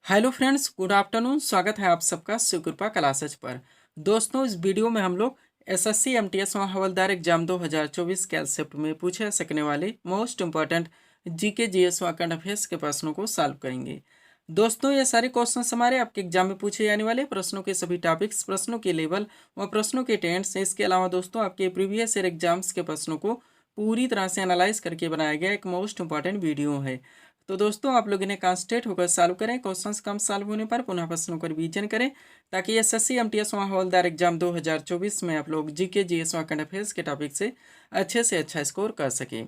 Hello friends, good afternoon. स्वागत है आप सबका शिवकृपा क्लासेज पर। दोस्तों, इस वीडियो में हम लोग एसएससी एमटीएस और हवलदार एग्जाम 2024 कंसेप्ट में पूछे जा सकने वाले मोस्ट इंपॉर्टेंट जीके जीएस व करंट अफेयर्स के प्रश्नों को सॉल्व करेंगे। दोस्तों, ये सारे क्वेश्चन हमारे आपके एग्जाम में पूछे जाने वाले प्रश्नों के सभी टॉपिक्स, प्रश्नों के लेवल व प्रश्नों के टेंस। इसके अलावा दोस्तों, आपके प्रीवियस ईयर एग्जाम्स के प्रश्नों को पूरी तरह से एनालाइज करके बनाया गया एक मोस्ट इंपॉर्टेंट वीडियो है। तो दोस्तों, आप लोग इन्हें कॉन्सेंट्रेट होकर सॉल्व करें। क्वेश्चंस कम सॉल्व होने पर पुनः प्रश्नों को रिवीजन करें, ताकि एसएससी एमटीएस व हवलदार एग्जाम 2024 में आप लोग जीके जीएस व करंट अफेयर्स के टॉपिक से अच्छा स्कोर कर सकें।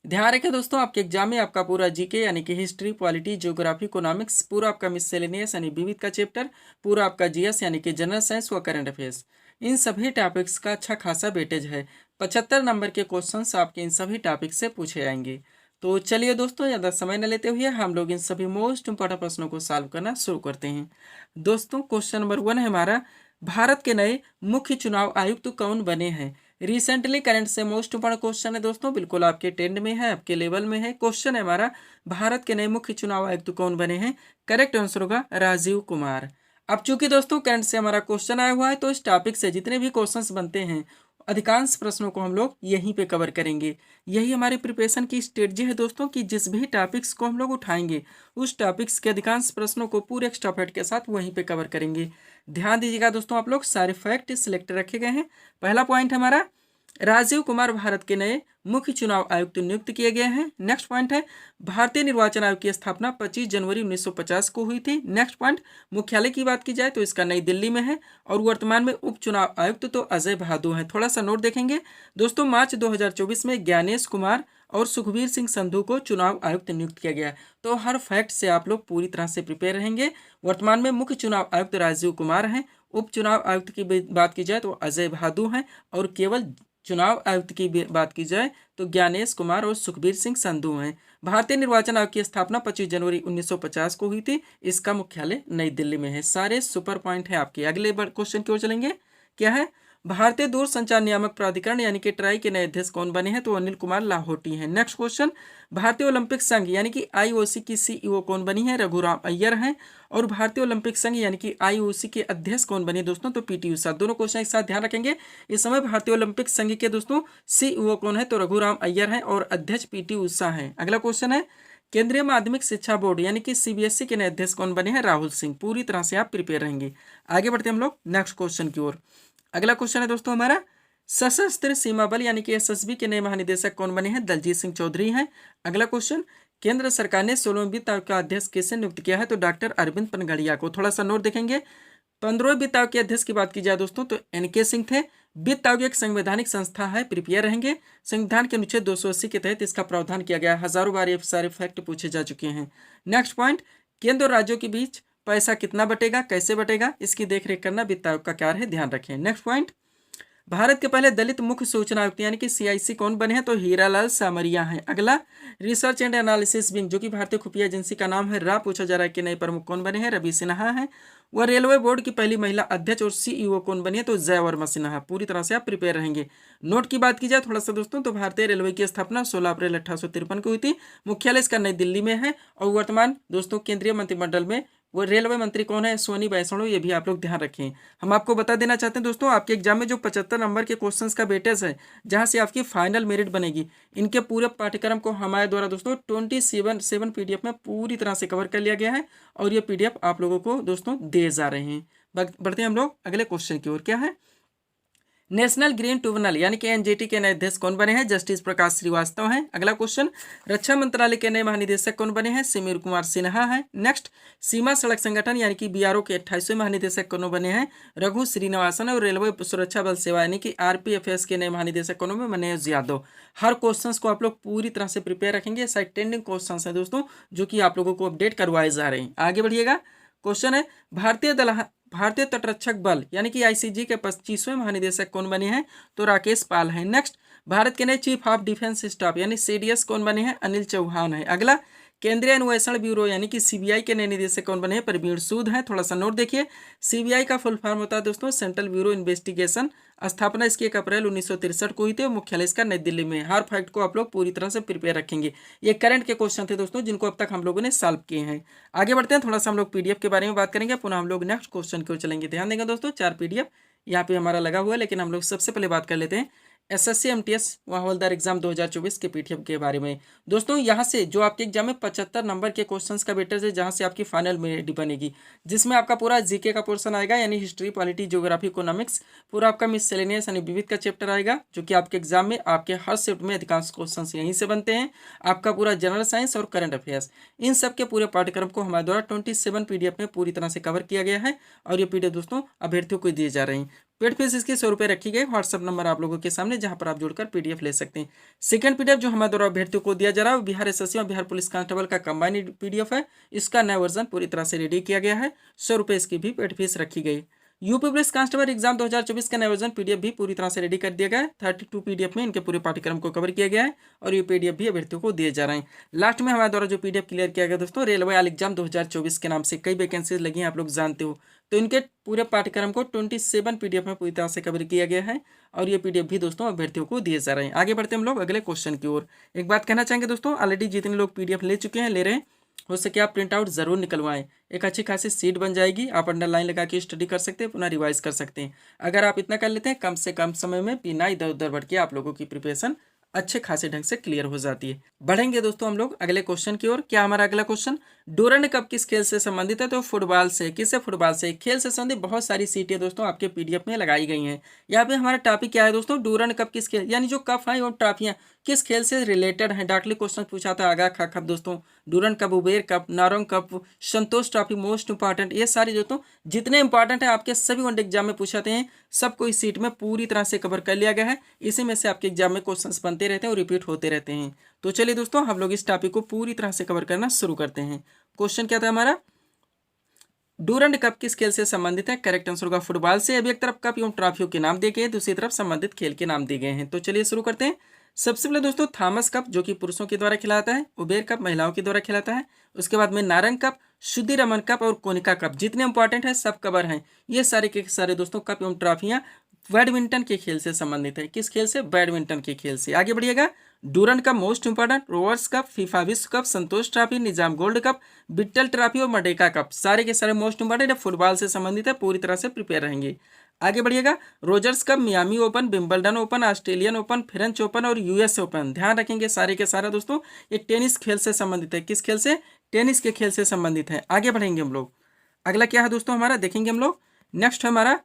ध्यान रखें दोस्तों, आपके एग्जाम में आपका पूरा जीके यानी कि हिस्ट्री, पॉलिटी, ज्योग्राफी, इकोनॉमिक्स, पूरा आपका मिससेलेनियस यानी विविध का चैप्टर, पूरा आपका जीएस यानी कि जनरल साइंस व करंट अफेयर्स, इन सभी टॉपिक्स का अच्छा खासा वेटेज है। 75 नंबर के क्वेश्चंस आपके इन सभी टॉपिक से पूछे जाएंगे। तो चलिए दोस्तों, ज़्यादा समय न लेते हुए हम लोग इन सभी मोस्ट इंपॉर्टेंट प्रश्नों को सॉल्व करना शुरू करते हैं। दोस्तों, क्वेश्चन नंबर 1 है हमारा, भारत के नए मुख्य चुनाव आयुक्त कौन बने हैं? रिसेंटली करंट से मोस्ट इंपॉर्टेंट क्वेश्चन है दोस्तों, बिल्कुल आपके ट्रेंड में है, आपके लेवल में है। क्वेश्चन है हमारा, भारत के नए मुख्य चुनाव आयुक्त कौन बने हैं? करेक्ट आंसर होगा राजीव कुमार। अब चूंकि दोस्तों करंट से हमारा क्वेश्चन आया हुआ है, तो इस टॉपिक से जितने भी क्वेश्चंस बनते हैं अधिकांश प्रश्नों को हम लोग यहीं पे कवर करेंगे। यही हमारी प्रिपरेशन की स्ट्रेटजी है दोस्तों, कि जिस भी टॉपिक्स को हम लोग उठाएंगे उस टॉपिक्स के अधिकांश प्रश्नों को पूरे एक्स्ट्रा फैक्ट के साथ वहीं पे कवर करेंगे। ध्यान दीजिएगा दोस्तों, आप लोग सारे फैक्ट सिलेक्ट रखे गए हैं। पहला पॉइंट हमारा, राजीव कुमार भारत के नए मुख्य चुनाव आयुक्त नियुक्त किए गए हैं। नेक्स्ट पॉइंट है, भारतीय निर्वाचन आयोग की स्थापना 25 जनवरी 1950 को हुई थी। नेक्स्ट पॉइंट, मुख्यालय की बात की जाए तो इसका नई दिल्ली में है, और वर्तमान में उप चुनाव आयुक्त तो अजय बहादुर हैं। थोड़ा सा नोट देखेंगे दोस्तों, मार्च 2024 में ज्ञानेश कुमार और सुखबीर सिंह संधू को चुनाव आयुक्त नियुक्त किया गया। तो हर फैक्ट से आप लोग पूरी तरह से प्रिपेयर रहेंगे। वर्तमान में मुख्य चुनाव आयुक्त राजीव कुमार हैं, उप चुनाव आयुक्त की बात की जाए तो अजय बहादुर हैं, और केवल चुनाव आयुक्त की बात की जाए तो ज्ञानेश कुमार और सुखबीर सिंह संधू हैं। भारतीय निर्वाचन आयोग की स्थापना 25 जनवरी 1950 को हुई थी। इसका मुख्यालय नई दिल्ली में है। सारे सुपर पॉइंट है आपके। अगले क्वेश्चन की ओर चलेंगे। क्या है, भारतीय दूरसंचार नियामक प्राधिकरण यानी कि ट्राई के नए अध्यक्ष कौन बने हैं? तो अनिल कुमार लाहौटी हैं। नेक्स्ट क्वेश्चन, भारतीय ओलंपिक संघ यानी कि आईओसी की सीईओ कौन बनी है? रघुराम अय्यर हैं। और भारतीय ओलंपिक संघ यानी कि आईओसी के अध्यक्ष कौन बने दोस्तों? तो पीटी उषा। दोनों क्वेश्चन एक साथ ध्यान रखेंगे। इस समय भारतीय ओलंपिक संघ के दोस्तों सीईओ कौन है? तो रघुराम अय्यर हैं, और अध्यक्ष पीटी उषा हैं। अगला क्वेश्चन है, केंद्रीय माध्यमिक शिक्षा बोर्ड यानी कि सीबीएसई के नए अध्यक्ष कौन बने हैं? राहुल सिंह। पूरी तरह से आप प्रिपेयर रहेंगे। आगे बढ़ते हम लोग नेक्स्ट क्वेश्चन की ओर। अगला क्वेश्चन है दोस्तों हमारा, सशस्त्र सीमा बल यानी कि एसएसबी के नए महानिदेशक कौन बने हैं? दलजीत सिंह चौधरी हैं। अगला क्वेश्चन, केंद्र सरकार ने 16वें वित्त आयोग का अध्यक्ष किसे नियुक्त किया है? तो डॉक्टर अरविंद पनगड़िया को। थोड़ा सा नोट देखेंगे। 15वें वित्त आयोग के अध्यक्ष की बात की जाए दोस्तों तो एनके सिंह थे। वित्त आयोग एक संवैधानिक संस्था है, प्रिपेयर रहेंगे। संविधान के अनुच्छेद 280 के तहत इसका प्रावधान किया गया है। हजारों बार ये सारे फैक्ट पूछे जा चुके हैं। नेक्स्ट पॉइंट, केंद्र और राज्यों के बीच पैसा कितना बटेगा, कैसे बटेगा, इसकी देखरेख करना वित्त आयोग का कार्य है, ध्यान रखें। नेक्स्ट पॉइंट, भारत के पहले दलित मुख्य सूचना आयुक्त यानी कि सीआईसी कौन बने हैं? तो हीरालाल सामरिया हैं। अगला, रिसर्च एंड एनालिसिस विंग जो कि भारतीय खुफिया एजेंसी का नाम है, रा पूछा जा रहा है कि नए प्रमुख कौन बने हैं? रवि सिन्हा हैं। वह रेलवे बोर्ड की पहली महिला अध्यक्ष और सीईओ कौन बनी है? तो जय वर्मा सिन्हा। पूरी तरह से आप प्रिपेयर रहेंगे। नोट की बात की जाए थोड़ा सा दोस्तों, तो भारतीय रेलवे की स्थापना 16 अप्रैल 1853 को हुई थी। मुख्यालय इसका नई दिल्ली में है, और वर्तमान दोस्तों केंद्रीय मंत्रिमंडल में वो रेलवे मंत्री कौन है? सोनी वैष्णव। ये भी आप लोग ध्यान रखें। हम आपको बता देना चाहते हैं दोस्तों, आपके एग्जाम में जो 75 नंबर के क्वेश्चंस का वेटेज है, जहां से आपकी फाइनल मेरिट बनेगी, इनके पूरे पाठ्यक्रम को हमारे द्वारा दोस्तों 27 पीडीएफ में पूरी तरह से कवर कर लिया गया है, और ये पीडीएफ आप लोगों को दोस्तों दे जा रहे हैं। बढ़ते हैं हम लोग अगले क्वेश्चन की ओर। क्या है, नेशनल ग्रीन ट्रिब्यूनल यानी कि एनजीटी के नए अध्यक्ष कौन बने हैं? जस्टिस प्रकाश श्रीवास्तव हैं। अगला क्वेश्चन, रक्षा मंत्रालय के नए महानिदेशक कौन बने हैं? समीर कुमार सिन्हा हैं। नेक्स्ट, सीमा सड़क संगठन यानी कि बीआरओ के 28वें महानिदेशक कौन बने हैं? रघु श्रीनिवासन। और रेलवे सुरक्षा बल सेवा यानी कि आरपीएफएस के नए महानिदेशक कौन बने? मनोज यादव। हर क्वेश्चन को आप लोग पूरी तरह से प्रिपेयर रखेंगे। साइड ट्रेंडिंग क्वेश्चन है दोस्तों, जो कि आप लोगों को अपडेट करवाए जा रहे हैं। आगे बढ़िएगा। क्वेश्चन है, भारतीय तटरक्षक बल यानी कि आईसीजी के 25वें महानिदेशक कौन बने हैं? तो राकेश पाल हैं। नेक्स्ट, भारत के नए चीफ ऑफ डिफेंस स्टाफ यानी सीडीएस कौन बने हैं? अनिल चौहान है। अगला, केंद्रीय अन्वेषण ब्यूरो यानी कि सीबीआई के नए निदेशक कौन बने हैं? प्रवीण सूद हैं। थोड़ा सा नोट देखिए, सीबीआई का फुल फॉर्म होता है दोस्तों सेंट्रल ब्यूरो इन्वेस्टिगेशन। स्थापना इसकी 1 अप्रैल 1963 को हुई थी और मुख्यालय इसका नई दिल्ली में। हर फैक्ट को आप लोग पूरी तरह से प्रिपेयर रखेंगे। ये करंट के क्वेश्चन थे दोस्तों, जिनको अब तक हम लोगों ने सॉल्व किए हैं। आगे बढ़ते हैं, थोड़ा सा हम लोग पीडीएफ के बारे में बात करेंगे, पुनः हम लोग नेक्स्ट क्वेश्चन की ओर चलेंगे। ध्यान देंगे दोस्तों, 4 पीडीएफ यहाँ पे हमारा लगा हुआ है, लेकिन हम लोग सबसे पहले बात कर लेते हैं एसएससी एमटीएस हवलदार एग्जाम 2024 के पीडीएफ के बारे में। दोस्तों यहाँ से जो आपके एग्जाम में 75 नंबर के क्वेश्चंस का वेटेज है, जहाँ से आपकी फाइनल मेरिट बनेगी, जिसमें आपका पूरा जीके का पोर्शन आएगा, यानी हिस्ट्री, पॉलिटी, ज्योग्राफी, इकोनॉमिक्स, पूरा आपका मिससेलेनियस यानी विविध का चैप्टर आएगा, जो कि आपके एग्जाम में आपके हर शिफ्ट में अधिकांश क्वेश्चन यहीं से बनते हैं। आपका पूरा जनरल साइंस और करंट अफेयर्स, इन सब के पूरे पाठ्यक्रम को हमारे द्वारा 27 पीडीएफ में पूरी तरह से कवर किया गया है, और ये पीडीएफ दोस्तों अभ्यर्थियों को दिए जा रहे हैं। पेड फीस इसकी 100 रुपये रखी गई। व्हाट्सअप नंबर आप लोगों के सामने, जहां पर आप जुड़कर पीडीएफ ले सकते हैं। सेकंड पीडीएफ जो हमारे द्वारा अभ्यर्थियों को दिया जा रहा है, बिहार एसएससी और बिहार पुलिस कांस्टेबल का कंबाइंड पीडीएफ है। इसका नया वर्जन पूरी तरह से रेडी किया गया है। 100 रुपये इसकी भी पेड फीस रखी गई। यूपी पुलिस कांस्टेबल एग्जाम 2024 का नया वर्जन पीडीएफ भी पूरी तरह से रेडी कर दिया गया है। 32 पीडीएफ में इनके पूरे पाठ्यक्रम को कवर किया गया है, और ये पीडीएफ भी अभ्यर्थियों को दिए जा रहे हैं। लास्ट में हमारे द्वारा जो पीडीएफ क्लियर किया गया दोस्तों, रेलवे आल एग्जाम 2024 के नाम से कई वैकेंसीज लगी हैं, आप लोग जानते हो। तो इनके पूरे पाठ्यक्रम को 27 पीडीएफ में पूरी तरह से कवर किया गया है, और ये पीडीएफ भी दोस्तों अभ्यर्थियों को दिए जा रहे हैं। आगे बढ़ते हम लोग अगले क्वेश्चन की ओर। एक बात कहना चाहेंगे दोस्तों, ऑलरेडी जितने लोग पीडीएफ ले चुके हैं, ले रहे हैं, हो सके आप प्रिंट आउट जरूर निकलवाएं। एक अच्छी खासी सीट बन जाएगी, आप अंडरलाइन लगा के स्टडी कर सकते हैं, पुनः रिवाइज कर सकते हैं। अगर आप इतना कर लेते हैं, कम से कम समय में बिना इधर उधर भटके आप लोगों की प्रिपरेशन अच्छे खासे ढंग से क्लियर हो जाती है। बढ़ेंगे दोस्तों हम लोग अगले क्वेश्चन की ओर। क्या हमारा अगला क्वेश्चन, डूरंड कप किस खेल से संबंधित है? तो फुटबॉल से। किससे? फुटबॉल से। खेल से संबंधित बहुत सारी सीटें दोस्तों आपके पीडीएफ में लगाई गई हैं। यहाँ पे हमारा टॉपिक क्या है दोस्तों, डूरंड कप किस खेल, यानी जो कप है और ट्रॉफियाँ किस खेल से रिलेटेड है। डायरेक्टली क्वेश्चन पूछा था, आगा खा कप दोस्तों, Durand cup, Uber cup, Narang cup, Santosh trophy, most important, ये सारी दोस्तों जितने इंपॉर्टेंट है आपके सभी वनडे एग्जाम में पूछाते हैं, सबको इस सीट में पूरी तरह से कवर कर लिया गया है। इसी में से आपके एग्जाम में क्वेश्चंस बनते रहते हैं और रिपीट होते रहते हैं। तो चलिए दोस्तों, हम लोग इस टॉपिक को पूरी तरह से कवर करना शुरू करते हैं। क्वेश्चन क्या था हमारा, डूरंड कप किस खेल से संबंधित है? करेक्ट आंसर होगा फुटबॉल से। अभी एक तरफ कप एवं ट्रॉफियों के नाम दिए गए हैं, दूसरी तरफ संबंधित खेल के नाम दिए गए हैं। तो चलिए शुरू करते हैं। सबसे पहले दोस्तों थॉमस कप, जो कि पुरुषों के द्वारा खिलाता है। उबेर कप महिलाओं के द्वारा खिलाता है। उसके बाद में नारंग कप, शुद्धि रमन कप और कोनिका कप, जितने इंपॉर्टेंट है सब कवर हैं। ये सारे के सारे दोस्तों कप एवं ट्रॉफियां बैडमिंटन के खेल से संबंधित है। किस खेल से? बैडमिंटन के खेल से। आगे बढ़िएगा, Durand cup most important, Rovers cup, FIFA विश्व cup, Santosh trophy, Nizam gold cup, Vittal trophy और मर्डेका कप, सारे के सारे मोस्ट इंपॉर्टेंट है, फुटबॉल से संबंधित है, पूरी तरह से प्रिपेयर रहेंगे। आगे बढ़िएगा, Rogers cup, Miami open, Wimbledon open, Australian open, French open और यूएस ओपन, ध्यान रखेंगे सारे के सारा दोस्तों ये टेनिस खेल से संबंधित है। किस खेल से? टेनिस के खेल से संबंधित है। आगे बढ़ेंगे हम लोग, अगला क्या है दोस्तों हमारा, देखेंगे हम लोग। नेक्स्ट है हमारा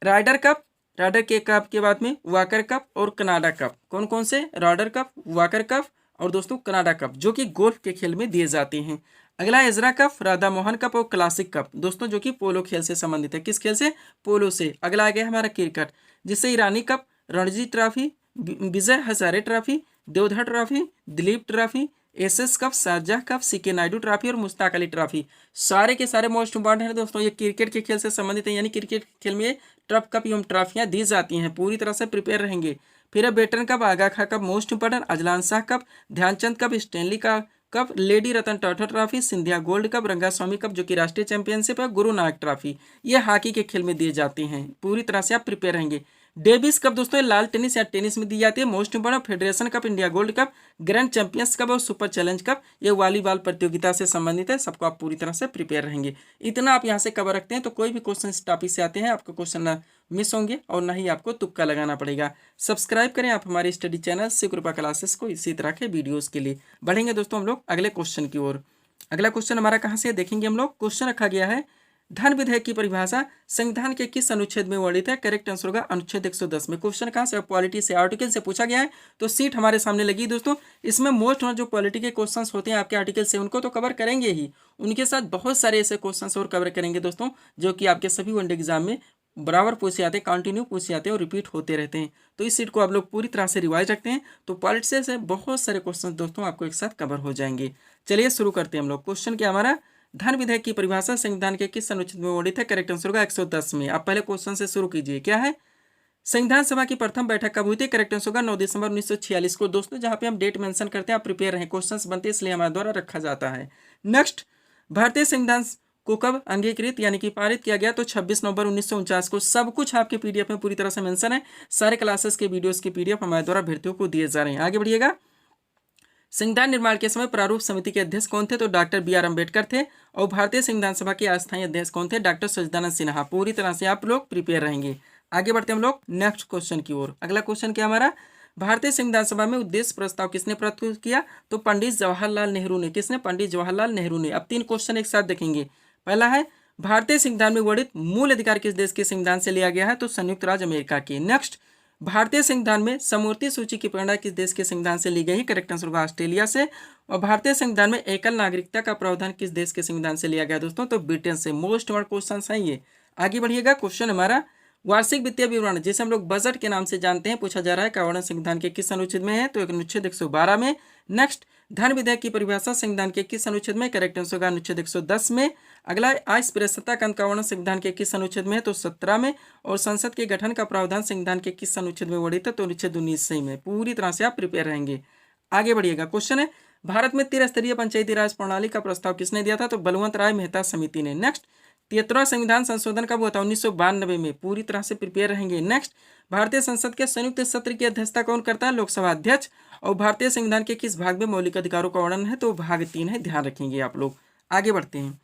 राइडर कप, राइडर के कप के बाद में वाकर कप और कनाडा कप। कौन कौन से? राइडर कप, वाकर कप और दोस्तों कनाडा कप, जो कि गोल्फ के खेल में दिए जाते हैं। अगला Ezra cup, Radha Mohan cup और क्लासिक कप, दोस्तों जो कि पोलो खेल से संबंधित है। किस खेल से? पोलो से। अगला आ गया हमारा क्रिकेट, जिससे Irani cup, Ranji trophy, Vijay Hazare trophy, Deodhar trophy, Duleep trophy, SS cup, Sharjah cup, CK Naidu trophy और मुश्ताक अली ट्रॉफी, सारे के सारे मोस्ट इंपॉर्टेंट है दोस्तों। ये क्रिकेट के खेल से संबंधित है, यानी क्रिकेट खेल में ट्रफ कप एवं ट्रॉफियां दी जाती हैं, पूरी तरह से प्रिपेयर रहेंगे। फिर है batten cup, Aga Khan cup most important, Azlan Shah cup, Dhyanchand cup, Stanley का cup, lady Ratan Tata trophy, Scindia gold cup, Rangaswamy cup जो कि राष्ट्रीय चैंपियनशिप है, गुरु नानक ट्रॉफी, ये हॉकी के खेल में दिए जाते हैं। पूरी तरह से आप प्रिपेयर रहेंगे। डेविस कप दोस्तों लाल टेनिस या टेनिस में दी जाती है, most important. Federation cup, India gold cup, grand champions cup और सुपर चैलेंज कप, ये वॉलीबॉल प्रतियोगिता से संबंधित है। सबको आप पूरी तरह से प्रिपेयर रहेंगे। इतना आप यहाँ से कवर रखते हैं तो कोई भी क्वेश्चन इस टॉपिक से आते हैं आपको क्वेश्चन ना मिस होंगे और ना ही आपको तुक्का लगाना पड़ेगा। सब्सक्राइब करें आप हमारी स्टडी चैनल शिवकृपा क्लासेस को इसी तरह के वीडियोस के लिए। बढ़ेंगे दोस्तों हम लोग अगले क्वेश्चन की ओर। अगला क्वेश्चन हमारा कहाँ से देखेंगे हम लोग। क्वेश्चन रखा गया है, धन विधेयक की परिभाषा संविधान के किस अनुच्छेद में वर्णित है? करेक्ट आंसर होगा अनुच्छेद 110 में। क्वेश्चन कहाँ से? पॉलिटी से, आर्टिकल से पूछा गया है, तो सीट हमारे सामने लगी दोस्तों। इसमें मोस्ट जो पॉलिटी के क्वेश्चंस होते हैं आपके आर्टिकल से, उनको तो कवर करेंगे ही, उनके साथ बहुत सारे ऐसे क्वेश्चंस और कवर करेंगे दोस्तों, जो कि आपके सभी वनडे एग्जाम में बराबर पूछे जाते हैं, कंटिन्यू पूछे जाते हैं और रिपीट होते रहते हैं। तो इस सीट को आप लोग पूरी तरह से रिवाइज रखते हैं तो पॉलिटी से बहुत सारे क्वेश्चन दोस्तों आपको एक साथ कवर हो जाएंगे। चलिए शुरू करते हैं हम लोग। क्वेश्चन क्या हमारा, धन विधेयक की परिभाषा संविधान के किस अनुच्छेद में वर्णित है? करेक्ट आंसर होगा 110 में। आप पहले क्वेश्चन से शुरू कीजिए। क्या है? संविधान सभा की प्रथम बैठक कब हुई थी? करेक्ट आंसर होगा 9 दिसंबर 1946 को। दोस्तों जहां पे हम डेट मेंशन करते हैं आप प्रिपेयर रहें, क्वेश्चंस बनते हैं इसलिए हमारे द्वारा रखा जाता है। नेक्स्ट, भारतीय संविधान को कब अंगीकृत यानी कि पारित किया गया? तो 26 नवंबर 1949 को। सब कुछ आपके पीडीएफ में पूरी तरह से मेंशन है। सारे क्लासेस के वीडियोस के पीडीएफ हमारे द्वारा अभ्यर्थियों को दिए जा रहे हैं। आगे बढ़िएगा। संविधान निर्माण के समय प्रारूप समिति के अध्यक्ष कौन थे? तो डॉक्टर बी आर अम्बेडकर थे। और भारतीय संविधान सभा के अस्थायी अध्यक्ष कौन थे? डॉक्टर सच्चिदानंद सिन्हा। पूरी तरह से आप लोग प्रिपेयर रहेंगे। आगे बढ़ते हम लोग नेक्स्ट क्वेश्चन की ओर। अगला क्वेश्चन क्या हमारा? भारतीय संविधान सभा में उद्देश्य प्रस्ताव किसने प्रस्तुत किया? तो पंडित जवाहरलाल नेहरू ने। किसने? पंडित जवाहरलाल नेहरू ने। अब 3 क्वेश्चन एक साथ देखेंगे। पहला है, भारतीय संविधान में वर्णित मूल अधिकार किस देश के संविधान से लिया गया है? तो संयुक्त राज्य अमेरिका के। नेक्स्ट, भारतीय संविधान में समवर्ती सूची की प्रेरणा किस देश के संविधान से ली गई? करेक्ट आंसर होगा ऑस्ट्रेलिया से। और भारतीय संविधान में एकल नागरिकता का प्रावधान किस देश के संविधान से लिया गया दोस्तों? तो ब्रिटेन से। मोस्ट इम्पोर्टेंट क्वेश्चन है ये। आगे बढ़िएगा। क्वेश्चन हमारा, वार्षिक वित्तीय विवरण जिसे हम लोग बजट के नाम से जानते हैं, पूछा जा रहा है का वर्णन संविधान के किस अनुच्छेद में है? तो अनुच्छेद 112 में। नेक्स्ट, धन विधेयक की परिभाषा संविधान के किस अनुच्छेद में? करेक्ट आंसर होगा अनुच्छेद 110 में। अगला, अस्पृश्यता का वर्णन संविधान के किस अनुच्छेद में है? तो 17 में। और संसद के गठन का प्रावधान संविधान के किस अनुच्छेद में वर्णित है? तो अनुच्छेद 19 में। पूरी तरह से आप प्रिपेयर रहेंगे। आगे बढ़िएगा। क्वेश्चन है, भारत में त्रिस्तरीय पंचायती राज प्रणाली का प्रस्ताव किसने दिया था? तो बलवंत राय मेहता समिति ने। नेक्स्ट, 73वां संविधान संशोधन कब हुआ था? 1992 में। पूरी तरह से प्रिपेयर रहेंगे। नेक्स्ट, भारतीय संसद के संयुक्त सत्र की अध्यक्षता कौन करता है? लोकसभा अध्यक्ष। और भारतीय संविधान के किस भाग में मौलिक अधिकारों का वर्णन है? तो भाग 3 है, ध्यान रखेंगे आप लोग। आगे बढ़ते हैं।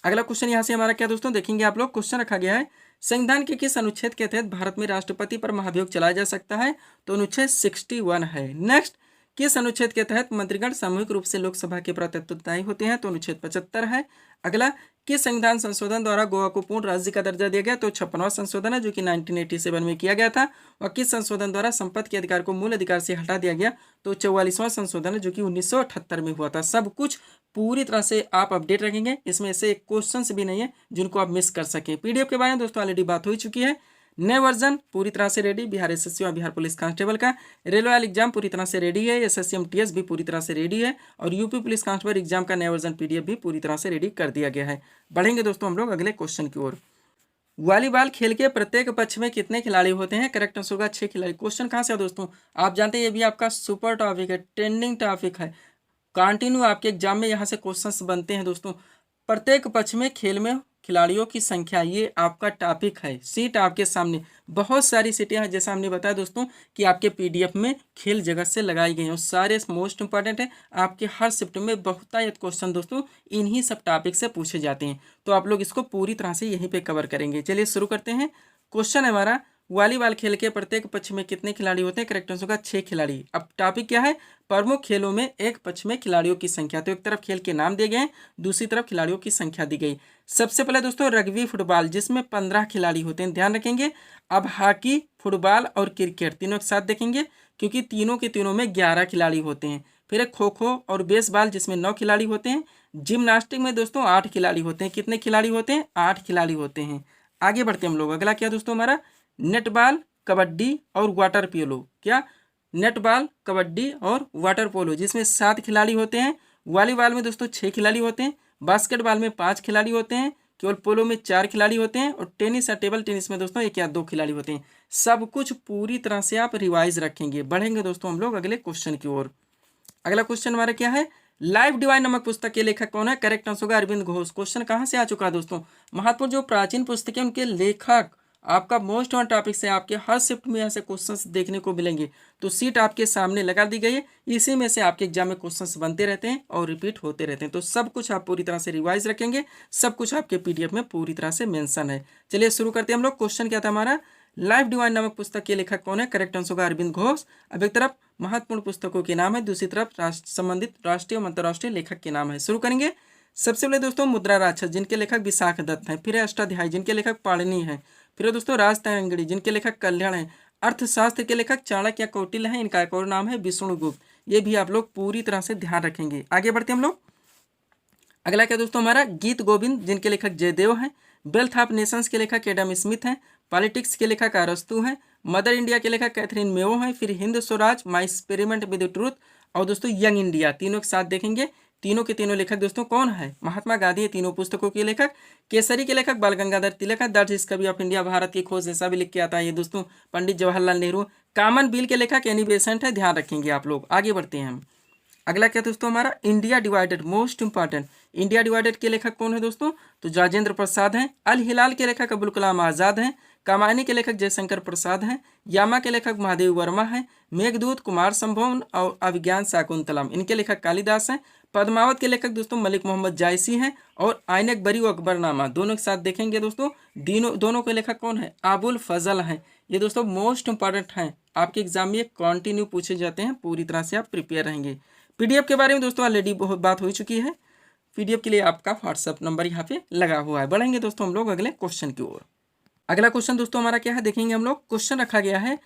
अगला क्वेश्चन यहाँ से हमारा क्या दोस्तों देखेंगे आप लोग। क्वेश्चन रखा गया है, संविधान के किस अनुच्छेद के तहत भारत में राष्ट्रपति पर महाभियोग चलाया जा सकता है? तो अनुच्छेद 61 है। नेक्स्ट, किस अनुच्छेद के तहत मंत्रीगण सामूहिक रूप से लोकसभा के प्रतिनिधित्व होते हैं? तो अनुच्छेद 75 है। अगला, किस संविधान संशोधन द्वारा गोवा को पूर्ण राज्य का दर्जा दिया गया? तो 56वां संशोधन है जो कि 1987 में किया गया था। और किस संशोधन द्वारा संपत्ति के अधिकार को मूल अधिकार से हटा दिया गया? तो 44वां संशोधन है जो कि 1978 में हुआ था। सब कुछ पूरी तरह से आप अपडेट रखेंगे, इसमें से एक क्वेश्चन भी नहीं है जिनको आप मिस कर सके। पीडीएफ के बारे में दोस्तों ऑलरेडी बात हो चुकी है। नए वर्जन पूरी तरह से रेडी, बिहार एसएससी और बिहार पुलिस कांस्टेबल का। रेलवे वाला एग्जाम पूरी तरह से रेडी है। एसएससी एमटीएस भी पूरी तरह से रेडी है। और यूपी पुलिस कांस्टेबल एग्जाम का नया वर्जन पीडीएफ भी पूरी तरह से रेडी कर दिया गया है। बढ़ेंगे दोस्तों हम लोग अगले क्वेश्चन की ओर। वॉलीबॉल खेल के प्रत्येक पक्ष में कितने खिलाड़ी होते हैं? करेक्ट आंसर होगा 6 खिलाड़ी। क्वेश्चन कहाँ से है दोस्तों? आप जानते हैं ये भी आपका सुपर टॉपिक है, ट्रेंडिंग टॉपिक है। कंटिन्यू आपके एग्जाम में यहाँ से क्वेश्चंस बनते हैं दोस्तों। प्रत्येक पक्ष में खेल में खिलाड़ियों की संख्या, ये आपका टॉपिक है। सीट आपके सामने बहुत सारी सीटें हैं, जैसा हमने बताया दोस्तों कि आपके पीडीएफ में खेल जगत से लगाई गई हैं। सारे मोस्ट इंपॉर्टेंट है। आपके हर शिफ्ट में बहुतायत क्वेश्चन दोस्तों इन्हीं सब टॉपिक से पूछे जाते हैं, तो आप लोग इसको पूरी तरह से यहीं पे कवर करेंगे। चलिए शुरू करते हैं। क्वेश्चन है हमारा, वॉलीबॉल खेल के प्रत्येक पक्ष में कितने खिलाड़ी होते हैं? करेक्ट आंसर होगा 6 खिलाड़ी। अब टॉपिक क्या है? प्रमुख खेलों में एक पक्ष में खिलाड़ियों की संख्या। तो एक तरफ खेल के नाम दिए गए हैं, दूसरी तरफ खिलाड़ियों की संख्या दी गई। सबसे पहले दोस्तों रग्बी फुटबॉल, जिसमें 15 खिलाड़ी होते हैं, ध्यान रखेंगे। अब हॉकी, फुटबॉल और क्रिकेट तीनों एक साथ देखेंगे, क्योंकि तीनों के तीनों में 11 खिलाड़ी होते हैं। फिर एक खो खो और बेसबॉल, जिसमें 9 खिलाड़ी होते हैं। जिम्नास्टिक में दोस्तों 8 खिलाड़ी होते हैं। कितने खिलाड़ी होते हैं? 8 खिलाड़ी होते हैं। आगे बढ़ते हम लोग। अगला क्या दोस्तों हमारा, नेटबॉल, कबड्डी और वाटर पोलो। क्या? नेटबॉल, कबड्डी और वाटर पोलो, जिसमें 7 खिलाड़ी होते हैं। वॉलीबॉल में दोस्तों 6 खिलाड़ी होते हैं। बास्केटबॉल में 5 खिलाड़ी होते हैं। केवल पोलो में 4 खिलाड़ी होते हैं। और टेनिस या टेबल टेनिस में दोस्तों 1 या 2 खिलाड़ी होते हैं। सब कुछ पूरी तरह से आप रिवाइज रखेंगे। बढ़ेंगे दोस्तों हम लोग अगले क्वेश्चन की ओर। अगला क्वेश्चन हमारा क्या है? लाइफ डिवाइन नामक पुस्तक के लेखक कौन है? करेक्ट आंसर होगा अरविंद घोष। क्वेश्चन कहाँ से आ चुका है दोस्तों? महत्वपूर्ण जो प्राचीन पुस्तकें उनके लेखक आपका मोस्ट वन टॉपिक से आपके हर शिफ्ट में ऐसे क्वेश्चंस देखने को मिलेंगे। तो सीट आपके सामने लगा दी गई है, इसी में से आपके एग्जाम में क्वेश्चंस बनते रहते हैं और रिपीट होते रहते हैं। तो सब कुछ आप पूरी तरह से रिवाइज रखेंगे, सब कुछ आपके पीडीएफ में पूरी तरह से मेंशन है। चलिए शुरू करते हैं हम लोग। क्वेश्चन क्या था हमारा? लाइफ डिवाइन नामक पुस्तक के लेखक कौन है? करेक्ट आंसर होगा अरविंद घोष। अब एक तरफ महत्वपूर्ण पुस्तकों के नाम है, दूसरी तरफ संबंधित राष्ट्रीय और अंतर्राष्ट्रीय लेखक के नाम है। शुरू करेंगे। सबसे पहले दोस्तों मुद्रा राक्षस, जिनके लेखक विशाख दत्त हैं। फिर अष्टाध्यायी, जिनके लेखक पाणिनि है। फिर दोस्तों राजतरंगिणी, जिनके लेखक कल्याण है। अर्थशास्त्र के लेखक चाणक्य या कौटिल्य है, इनका एक और नाम है विष्णुगुप्त। ये भी आप लोग पूरी तरह से ध्यान रखेंगे। आगे बढ़ते हम लोग। अगला क्या दोस्तों हमारा? गीत गोविंद, जिनके लेखक जयदेव हैं। वेल्थ ऑफ नेशंस के लेखक एडम स्मिथ हैं। पॉलिटिक्स के लेखक अरस्तु हैं। मदर इंडिया के लेखक कैथरीन मेयो हैं। फिर Hind Swaraj, my experiment with truth और दोस्तों यंग इंडिया, तीनों के साथ देखेंगे। तीनों के तीनों लेखक दोस्तों कौन है? महात्मा गांधी है तीनों पुस्तकों के लेखक। केसरी के लेखक बाल गंगाधर तिलक है। The discovery of India, Bharat की खोज, ऐसा भी लिख के आता है ये दोस्तों पंडित जवाहरलाल नेहरू। कॉमन बिल के लेखक एनी बेसेंट है, ध्यान रखेंगे आप लोग। आगे बढ़ते हैं हम। अगला क्या दोस्तों हमारा India divided, most important. India divided के लेखक कौन है दोस्तों? तो राजेंद्र प्रसाद हैं। अल हिलाल के लेखक अबुल कलाम आज़ाद हैं। कमायनी के लेखक जयशंकर प्रसाद हैं। यामा के लेखक महादेव वर्मा हैं। मेघदूत कुमार संभव और अभिज्ञान शाकुंतलम, इनके लेखक कालिदास हैं। पद्मावत के लेखक दोस्तों मलिक मोहम्मद जायसी हैं। और आइनक बरी व अकबरनामा दोनों के साथ देखेंगे दोस्तों, दोनों के लेखक कौन है? अबुल फजल हैं। ये दोस्तों मोस्ट इंपॉर्टेंट हैं, आपके एग्जाम में कंटिन्यू पूछे जाते हैं, पूरी तरह से आप प्रिपेयर रहेंगे। पीडीएफ के बारे में दोस्तों ऑलरेडी बहुत बात हो चुकी है। पीडीएफ के लिए आपका व्हाट्सएप नंबर यहाँ पे लगा हुआ है। बढ़ेंगे दोस्तों हम लोग अगले क्वेश्चन की ओर। अगला क्वेश्चन दोस्तों हमारा क्या है देखेंगे हम लोग। क्वेश्चन रखा गया है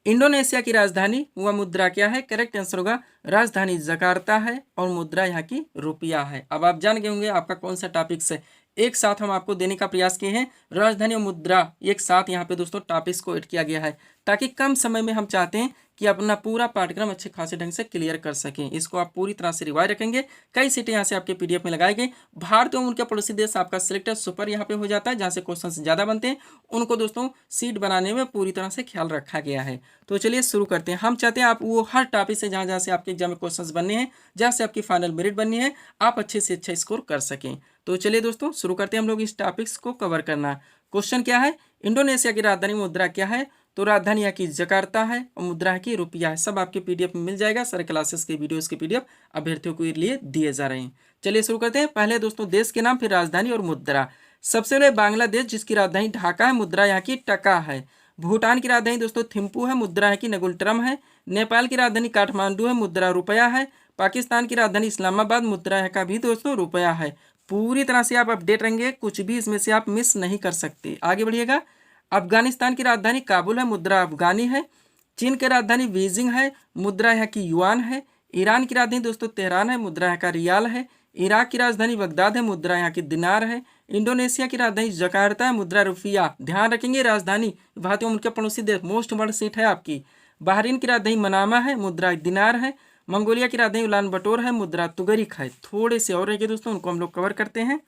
इंडोनेशिया की राजधानी व मुद्रा क्या है? करेक्ट आंसर होगा राजधानी जकार्ता है और मुद्रा यहाँ की रुपया है। अब आप जान गए होंगे आपका कौन सा टॉपिक्स है, एक साथ हम आपको देने का प्रयास किए हैं। राजधानी और मुद्रा एक साथ यहाँ पे दोस्तों टॉपिक्स को ऐड किया गया है, ताकि कम समय में हम चाहते हैं कि अपना पूरा पाठ्यक्रम अच्छे खासे ढंग से क्लियर कर सकें। इसको आप पूरी तरह से रिवाइज रखेंगे। कई सीटें यहाँ से आपके पीडीएफ में लगाई गई। भारत एवं उनके पड़ोसी देश आपका सिलेक्टर सुपर यहाँ पे हो जाता है, जहाँ से क्वेश्चन ज़्यादा बनते हैं उनको दोस्तों सीट बनाने में पूरी तरह से ख्याल रखा गया है। तो चलिए शुरू करते हैं। हम चाहते हैं आप वो हर टॉपिक से जहाँ से आपके एग्जाम में क्वेश्चन बनने हैं, जहाँ से आपकी फाइनल मेरिट बननी है, आप अच्छे से अच्छा स्कोर कर सकें। तो चलिए दोस्तों शुरू करते हैं हम लोग इस टॉपिक्स को कवर करना। क्वेश्चन क्या है? इंडोनेशिया की राजधानी मुद्रा क्या है? तो राजधानी यहाँ की जकार्ता है और मुद्रा की रुपया है। सब आपके पीडीएफ में मिल जाएगा। सारे क्लासेस के वीडियोस के पीडीएफ अभ्यर्थियों के लिए दिए जा रहे हैं। चलिए शुरू करते हैं। पहले दोस्तों देश के नाम, फिर राजधानी और मुद्रा। सबसे पहले बांग्लादेश, जिसकी राजधानी ढाका है, मुद्रा यहाँ की टका है। भूटान की राजधानी दोस्तों थिम्पू है, मुद्रा यहाँ की नगुलट्रम है। नेपाल की राजधानी काठमांडू है, मुद्रा रुपया है। पाकिस्तान की राजधानी इस्लामाबाद, मुद्रा यहाँ का भी दोस्तों रुपया है। पूरी तरह से आप अपडेट रहेंगे, कुछ भी इसमें से आप मिस नहीं कर सकते। आगे बढ़िएगा। अफगानिस्तान की राजधानी काबुल है, मुद्रा अफगानी है। चीन की राजधानी बीजिंग है, मुद्रा यहाँ की युआन है। ईरान की राजधानी दोस्तों तेहरान है, मुद्रा यहाँ का रियाल है। इराक की राजधानी बगदाद है, मुद्रा यहाँ की दिनार है। इंडोनेशिया की राजधानी जकार्ता है, मुद्रा रुपया। ध्यान रखेंगे राजधानी भारतीय उनके पड़ोसी देश, मोस्ट बड़ी सीट है आपकी। बहरीन की राजधानी मनामा है, मुद्रा दिनार है। मंगोलिया की राजधानी उलान बटोर है, मुद्रा तुगरिक है। थोड़े से और रहेंगे दोस्तों, उनको हम लोग कवर करते हैं।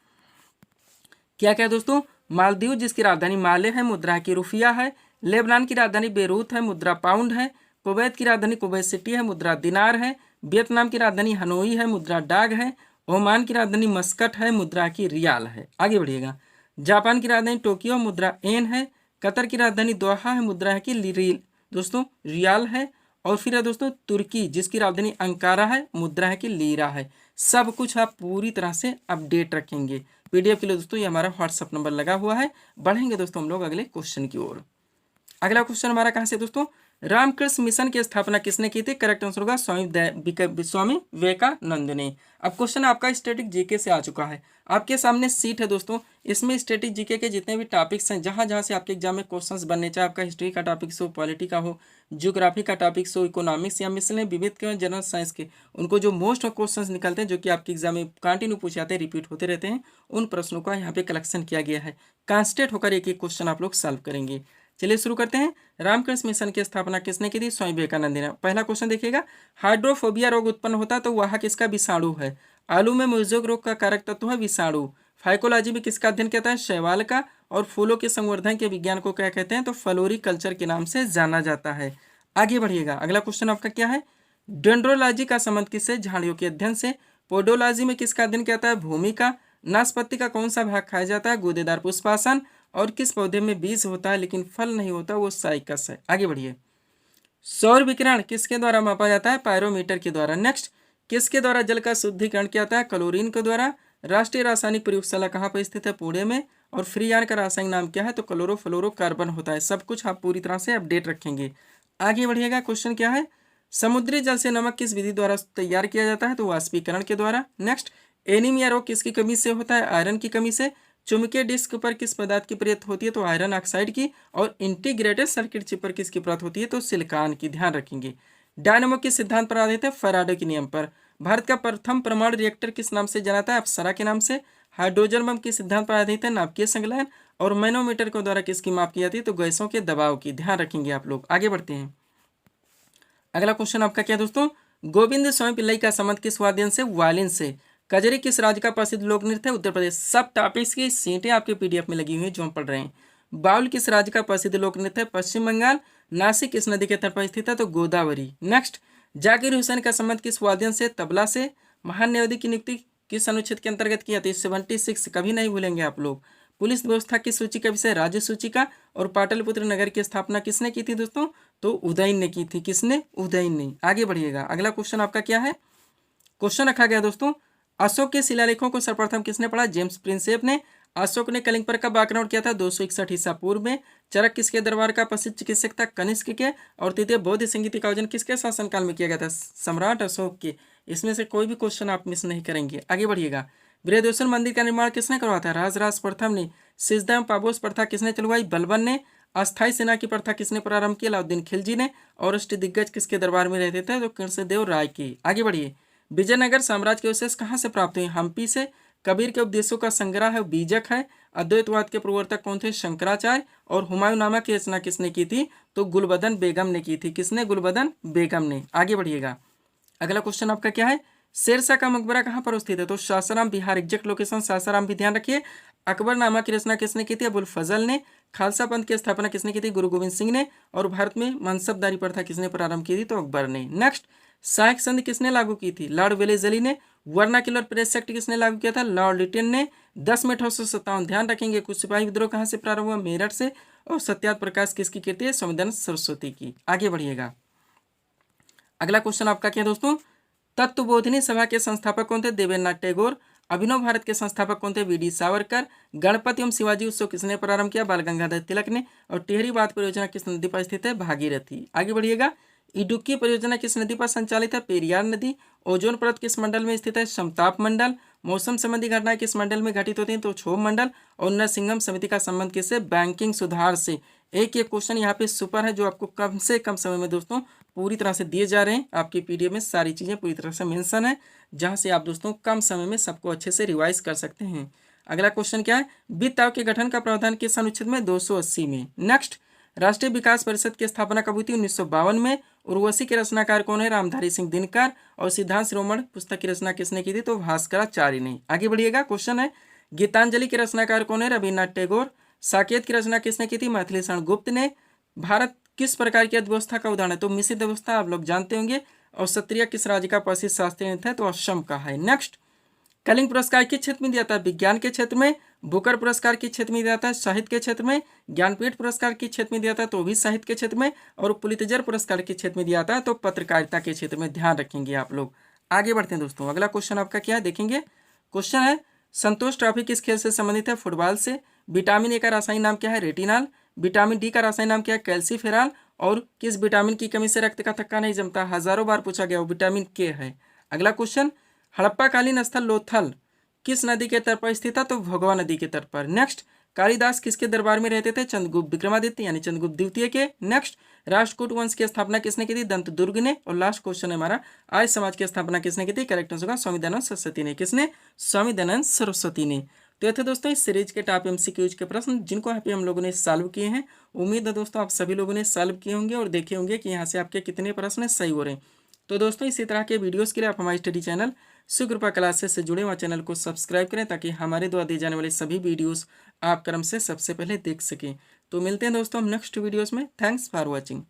क्या क्या दोस्तों? मालदीव, जिसकी राजधानी माले है, मुद्रा की रुपया है। लेबनान की राजधानी बेरूत है, मुद्रा पाउंड है। कुवैत की राजधानी कुवैत सिटी है, मुद्रा दिनार है। वियतनाम की राजधानी हनोई है, मुद्रा डाग है। ओमान की राजधानी मस्कट है, मुद्रा की रियाल है। आगे बढ़िएगा। जापान की राजधानी टोक्यो, मुद्रा एन है। कतर की राजधानी दोहा है, मुद्रा की रील दोस्तों रियाल है। और फिर है दोस्तों तुर्की, जिसकी राजधानी अंकारा है, मुद्रा है कि लीरा है। सब कुछ आप पूरी तरह से अपडेट रखेंगे। पीडीएफ के लिए दोस्तों ये हमारा व्हाट्सअप नंबर लगा हुआ है। बढ़ेंगे दोस्तों हम लोग अगले क्वेश्चन की ओर। अगला क्वेश्चन हमारा कहाँ से दोस्तों? रामकृष्ण मिशन की स्थापना किसने की थी? करेक्ट आंसर होगा स्वामी विवेकानंद ने। अब क्वेश्चन आपका स्टैटिक जीके से आ चुका है। आपके सामने सीट है दोस्तों, इसमें स्टैटिक जीके के जितने भी टॉपिक्स हैं, जहाँ जहाँ से आपके एग्जाम में क्वेश्चंस बनने, चाहे आपका हिस्ट्री का टॉपिक्स हो, पॉलिटी का हो, ज्योग्राफी का टॉपिक्स हो, इकोनॉमिक्स या मिसल विविध के जनरल साइंस के, उनको जो मोस्ट क्वेश्चंस निकलते हैं जो कि आपके एग्जाम में कंटिन्यू पूछे जाते हैं, रिपीट होते रहते हैं, उन प्रश्नों का यहाँ पे कलेक्शन किया गया है। कॉन्स्टेंट होकर एक एक क्वेश्चन आप लोग सॉल्व करेंगे। चलिए शुरू करते हैं। रामकृष्ण मिशन की स्थापना किसने की थी? स्वामी विवेकानंद ने। पहला क्वेश्चन देखिएगा, हाइड्रोफोबिया रोग उत्पन्न होता है तो वह किसका विषाणु है? आलू में मोज़ेक रोग का कारक तत्व है विषाणु। फाइकोलॉजी में किसका अध्ययन कहता है? शैवाल का। और फूलों के संवर्धन के विज्ञान को क्या कहते हैं? तो फ्लोरिकल्चर के नाम से जाना जाता है। आगे बढ़िएगा। अगला क्वेश्चन आपका क्या है? डेंड्रोलॉजी का संबंध किससे? झाड़ियों के अध्ययन से। पोडोलॉजी में किसका अध्ययन कहता है? भूमि का। नाशपाती का कौन सा भाग खाया जाता है? गूदेदार पुष्पासन। और किस पौधे में बीज होता है लेकिन फल नहीं होता? वो साइकस है। आगे बढ़िए। सौर विकिरण किसके द्वारा मापा जाता है? पायरोमीटर के द्वारा। नेक्स्ट, किसके द्वारा जल का शुद्धिकरण किया जाता है? क्लोरीन के द्वारा। राष्ट्रीय रासायनिक प्रयोगशाला कहाँ पर स्थित है? पुणे में। और फ्रीयान का रासायनिक नाम क्या है? तो क्लोरोफ्लोरोकार्बन होता है। सब कुछ आप पूरी तरह से अपडेट रखेंगे। आगे बढ़िएगा। क्वेश्चन क्या है? समुद्री जल से नमक किस विधि द्वारा तैयार किया जाता है? तो वाष्पीकरण के द्वारा। नेक्स्ट, एनीमिया रोग किसकी कमी से होता है? आयरन की कमी से। चुंबकीय डिस्क पर किस पदार्थ की परत होती है? तो आयरन ऑक्साइड की। और इंटीग्रेटेड सर्किट चिप पर किसकी परत होती है? तो सिलिकॉन की। ध्यान रखेंगे। डायनामो के सिद्धांत पर आधारित है? फैराडे के नियम पर। भारत का प्रथम परमाणु रिएक्टर किस नाम से जाना जाता है? अप्सरा के नाम से। हाइड्रोजन बम के सिद्धांत पर आधारित है? नाभिकीय संकलन। और मैनोमीटर के द्वारा किसकी माप की जाती है? तो गैसों के दबाव की। ध्यान रखेंगे आप लोग। आगे बढ़ते हैं। अगला क्वेश्चन आपका क्या दोस्तों? गोविंद स्वामी पिल्लई का संबंध किस वाद्यन से? वायलिन से। कजरी किस राज्य का प्रसिद्ध लोक नृत्य है? उत्तर प्रदेश। सब टॉपिक्स की सीटें आपके पीडीएफ में लगी हुई हैं जो हम पढ़ रहे हैं। बाउल किस राज्य का प्रसिद्ध लोक नृत्य है? पश्चिम बंगाल। नासिक किस नदी के तट पर स्थित है? तो गोदावरी। नेक्स्ट, जाकिर हुसैन का संबंध किस वाद्यन से? तबला से। महान न्यायाधीश की नियुक्ति किस अनुच्छेद के अंतर्गत किया? 76 कभी नहीं भूलेंगे आप लोग। पुलिस व्यवस्था की सूची का विषय? राज्य सूची का। और पाटलिपुत्र नगर की स्थापना किसने की थी दोस्तों? तो उदयन ने की थी। किसने? उदयन ने। आगे बढ़िएगा, अगला क्वेश्चन आपका क्या है? क्वेश्चन रखा गया दोस्तों, अशोक के शिलालेखों को सर्वप्रथम किसने पढ़ा? जेम्स प्रिंसेप ने। अशोक ने कलिंग पर कब आक्रमण किया था? 261 ईसा पूर्व में। चरक किसके दरबार का प्रसिद्ध चिकित्सक था? कनिष्क के। और तृतीय बौद्ध संगीति का आयोजन किसके शासनकाल में किया गया था? सम्राट अशोक के। इसमें से कोई भी क्वेश्चन आप मिस नहीं करेंगे। आगे बढ़िएगा, बृहदेश्वर मंदिर का निर्माण किसने करवाया था? राजराज प्रथम ने। सिजदा एवं पाबोस प्रथा किसने चलवाई? बलबन ने। अस्थायी सेना की प्रथा किसने प्रारंभ की? अलाउद्दीन खिलजी ने। और अष्टदिग्गज किसके दरबार में रहते थे? तो कृष्णदेव राय की। आगे बढ़िए, विजयनगर साम्राज्य के अवशेष कहाँ से प्राप्त हुए? हम्पी से। कबीर के उपदेशों का संग्रह है बीजक है। अद्वैतवाद के प्रवर्तक कौन थे? शंकराचार्य। और हुमायूं नामा की रचना किसने की थी? तो गुलबदन बेगम ने की थी। किसने? गुलबदन बेगम ने। आगे बढ़िएगा, अगला क्वेश्चन आपका क्या है? शेरशाह का मकबरा कहाँ पर स्थित है? तो सासाराम बिहार। एग्जैक्ट लोकेशन सासाराम भी ध्यान रखिए। अकबरनामा की रचना किसने की थी? अबुल फजल ने। खालसा पंथ की स्थापना किसने की थी? गुरु गोविंद सिंह ने। और भारत में मनसबदारी प्रथा किसने प्रारंभ की थी? तो अकबर ने। नेक्स्ट, सहायक संधि किसने लागू की थी? लॉर्ड वेलेजली ने। वर्नाक्युलर प्रेस एक्ट किसने लागू किया था? लॉर्ड लिटन ने। 10 में 1857। ध्यान रखेंगे, कुछ सिपाही विद्रोह कहाँ से प्रारंभ हुआ? मेरठ से। और सत्याग्रह प्रकाश किसकी कृति है? संविधान सरस्वती की। आगे बढ़िएगा, अगला क्वेश्चन आपका क्या है दोस्तों? तत्वबोधिनी सभा के संस्थापक कौन थे? देवेंद्रनाथ टैगोर। अभिनव भारत के संस्थापक कौन थे? वी.डी. सावरकर। गणपति एवं शिवाजी उत्सव किसने प्रारंभ किया? बाल गंगाधर तिलक ने। और टिहरी बांध परियोजना किस नदी पर स्थित है? भागीरथी। आगे बढ़िएगा, इडुक्की परियोजना किस नदी पर संचालित है? पेरियार नदी। ओजोन परत किस मंडल में स्थित है? समताप मंडल। मौसम संबंधी घटनाएं किस मंडल में घटित होती हैं? तो क्षोभ मंडल। और नरसिंघम समिति का संबंध किससे? बैंकिंग सुधार से। एक क्वेश्चन यहाँ पे सुपर है जो आपको कम से कम समय में दोस्तों पूरी तरह से दिए जा रहे हैं। आपकी पीडीएफ में सारी चीज़ें पूरी तरह से मेंशन है, जहां से आप दोस्तों कम समय में सबको अच्छे से रिवाइज कर सकते हैं। अगला क्वेश्चन क्या है? वित्त आयोग के गठन का प्रावधान किस अनुच्छेद में? 280 में। नेक्स्ट, राष्ट्रीय विकास परिषद की स्थापना कब हुई थी? 1952 में। उर्वशी के रचनाकार कौन है? रामधारी सिंह दिनकर। और सिद्धांत शिरोमणि पुस्तक की रचना किसने की थी? तो भास्कराचार्य ने। आगे बढ़िएगा, क्वेश्चन है गीतांजलि के रचनाकार कौन है? रविन्द्रनाथ टैगोर। साकेत की रचना किसने की थी? मैथिली शरण गुप्त ने। भारत किस प्रकार की अर्थव्यवस्था का उदाहरण है? तो मिश्रित व्यवस्था, आप लोग जानते होंगे। और क्षत्रिय किस राज्य का प्रसिद्ध शास्त्रीय नृत्य है? तो असम का है। नेक्स्ट, कलिंग पुरस्कार किस क्षेत्र में दिया था? विज्ञान के क्षेत्र में। बुकर पुरस्कार किस क्षेत्र में दिया था? साहित्य के क्षेत्र में। ज्ञानपीठ पुरस्कार किस क्षेत्र में दिया था? तो भी साहित्य के क्षेत्र में। और पुलित्जर पुरस्कार किस क्षेत्र में दिया था? तो पत्रकारिता के क्षेत्र में। ध्यान रखेंगे आप लोग। आगे बढ़ते हैं दोस्तों, अगला क्वेश्चन आपका क्या है देखेंगे। क्वेश्चन है संतोष ट्रॉफी किस खेल से संबंधित है? फुटबॉल से। विटामिन ए का रासायनिक नाम क्या है? रेटिनॉल। विटामिन डी का रासायनिक नाम क्या है? कैल्सीफेरॉल। और किस विटामिन की कमी से रक्त का थक्का नहीं जमता? हजारों बार पूछा गया, वो विटामिन के है। अगला क्वेश्चन, हड़प्पाकालीन स्थल लोथल किस नदी के तट पर स्थित था? तो भगवा नदी के तट पर। नेक्स्ट, कालिदास किसके दरबार में रहते थे? चंद्रगुप्त विक्रमादित्य यानी चंद्रगुप्त द्वितीय के। नेक्स्ट, राष्ट्रकूट वंश की स्थापना किसने की थी? दंतदुर्ग ने। और लास्ट क्वेश्चन है हमारा, आर्य समाज की स्थापना किसने की थी? करेक्ट आंसर होगा स्वामी दयानंद सरस्वती ने। किसने? स्वामी दयानंद सरस्वती ने। तो ये थे दोस्तों इस सीरीज के टॉप एमसीक्यूज के प्रश्न, जिनको यहाँ पे हम लोगों ने सॉल्व किए हैं। उम्मीद है दोस्तों आप सभी लोगों ने सॉल्व किए होंगे और देखे होंगे कि यहाँ से आपके कितने प्रश्न सही हो रहे हैं। तो दोस्तों इसी तरह के वीडियोस के लिए आप हमारे स्टडी चैनल सुकृपा क्लासेस से जुड़े हुए चैनल को सब्सक्राइब करें, ताकि हमारे द्वारा दिए जाने वाले सभी वीडियोस आप क्रम से सबसे पहले देख सकें। तो मिलते हैं दोस्तों हम नेक्स्ट वीडियोस में। Thanks for watching.